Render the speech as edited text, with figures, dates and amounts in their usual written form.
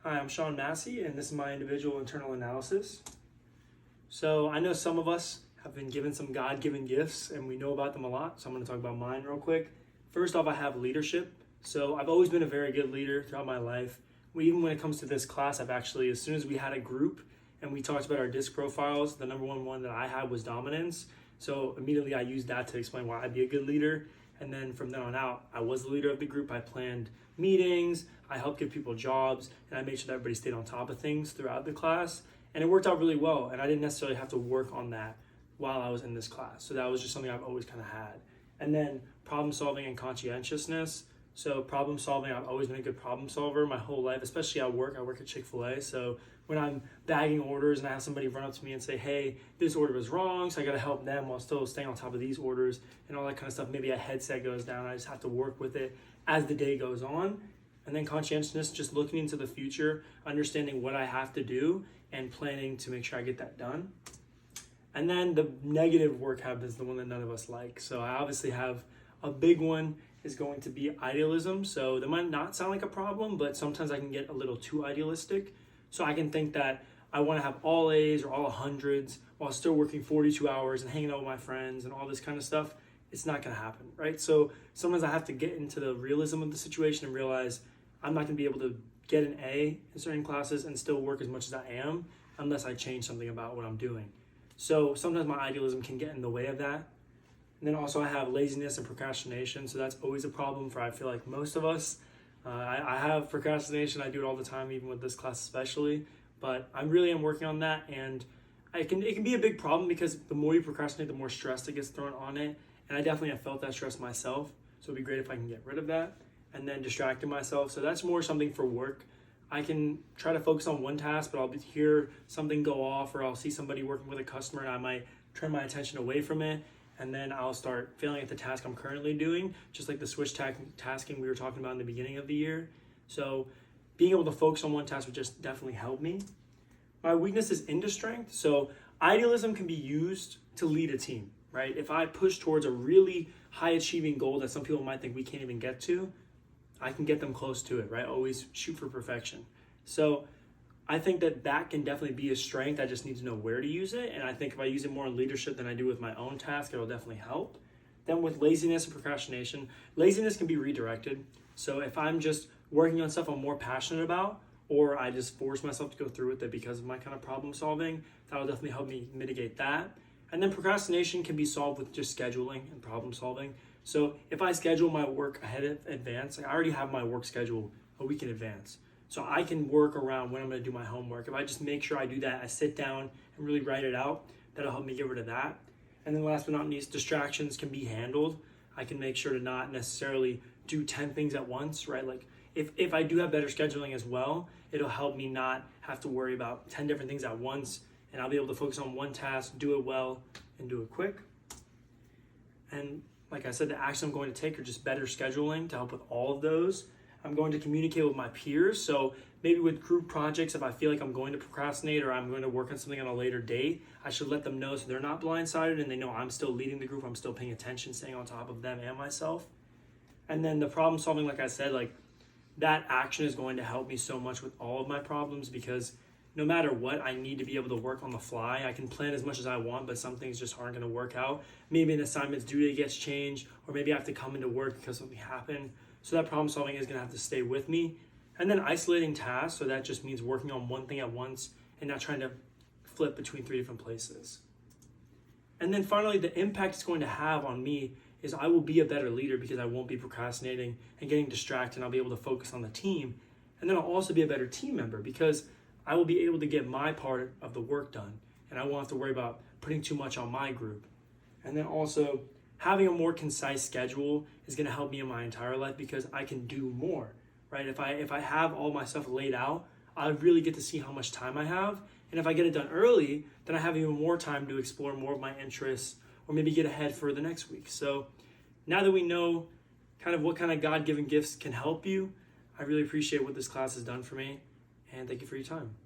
Hi, I'm Sean Massey, and this is my individual internal analysis. So I know some of us have been given some God-given gifts, and we know about them a lot, so I'm going to talk about mine real quick. First off, I have leadership. So I've always been a very good leader throughout my life. Even when it comes to this class, as soon as we had a group and we talked about our DISC profiles, the number one that I had was dominance. So immediately I used that to explain why I'd be a good leader. And then from then on out, I was the leader of the group. I planned meetings, I helped give people jobs, and I made sure that everybody stayed on top of things throughout the class. And it worked out really well, and I didn't necessarily have to work on that while I was in this class. So that was just something I've always kind of had. And then problem solving and conscientiousness. So problem solving, I've always been a good problem solver my whole life, especially at work. I work at Chick-fil-A. So when I'm bagging orders and I have somebody run up to me and say, hey, this order was wrong, so I got to help them while still staying on top of these orders and all that kind of stuff. Maybe a headset goes down. I just have to work with it as the day goes on. And then conscientiousness, just looking into the future, understanding what I have to do and planning to make sure I get that done. And then the negative work habit is the one that none of us like. So I obviously have a big one is going to be idealism. So that might not sound like a problem, but sometimes I can get a little too idealistic. So I can think that I want to have all A's or all hundreds while still working 42 hours and hanging out with my friends and all this kind of stuff. It's not going to happen, right? So sometimes I have to get into the realism of the situation and realize I'm not going to be able to get an A in certain classes and still work as much as I am unless I change something about what I'm doing. So sometimes my idealism can get in the way of that. And then also I have laziness and procrastination. So that's always a problem for, I feel like, most of us. I have procrastination. I do it all the time, even with this class especially. But I really am working on that. And it can be a big problem because the more you procrastinate, the more stress that gets thrown on it. And I definitely have felt that stress myself. So it'd be great if I can get rid of that. And then distracting myself. So that's more something for work. I can try to focus on one task, but I'll hear something go off, or I'll see somebody working with a customer and I might turn my attention away from it. And then I'll start failing at the task I'm currently doing, just like the switch tasking we were talking about in the beginning of the year. So being able to focus on one task would just definitely help me. My weakness is into strength. So idealism can be used to lead a team, right? If I push towards a really high achieving goal that some people might think we can't even get to, I can get them close to it, right? Always shoot for perfection. So I think that can definitely be a strength. I just need to know where to use it. And I think if I use it more in leadership than I do with my own task, it'll definitely help. Then with laziness and procrastination, laziness can be redirected. So if I'm just working on stuff I'm more passionate about, or I just force myself to go through with it because of my kind of problem solving, that'll definitely help me mitigate that. And then procrastination can be solved with just scheduling and problem solving. So if I schedule my work ahead in advance, like I already have my work schedule a week in advance. So I can work around when I'm going to do my homework. If I just make sure I do that, I sit down and really write it out, that'll help me get rid of that. And then last but not least, distractions can be handled. I can make sure to not necessarily do 10 things at once, right? Like if I do have better scheduling as well, it'll help me not have to worry about 10 different things at once. And I'll be able to focus on one task, do it well, and do it quick. And like I said, the actions I'm going to take are just better scheduling to help with all of those. I'm going to communicate with my peers. So maybe with group projects, if I feel like I'm going to procrastinate or I'm going to work on something on a later date, I should let them know so they're not blindsided and they know I'm still leading the group. I'm still paying attention, staying on top of them and myself. And then the problem solving, like I said, like that action is going to help me so much with all of my problems because no matter what, I need to be able to work on the fly. I can plan as much as I want, but some things just aren't going to work out. Maybe an assignment's due date gets changed, or maybe I have to come into work because something happened. So that problem solving is going to have to stay with me. And then isolating tasks, so that just means working on one thing at once and not trying to flip between 3 different places. And then finally, the impact it's going to have on me is I will be a better leader because I won't be procrastinating and getting distracted, and I'll be able to focus on the team. And then I'll also be a better team member because I will be able to get my part of the work done, and I won't have to worry about putting too much on my group. And then also, having a more concise schedule is going to help me in my entire life because I can do more, right? If I have all my stuff laid out, I really get to see how much time I have. And if I get it done early, then I have even more time to explore more of my interests or maybe get ahead for the next week. So now that we know kind of what kind of God-given gifts can help you, I really appreciate what this class has done for me. And thank you for your time.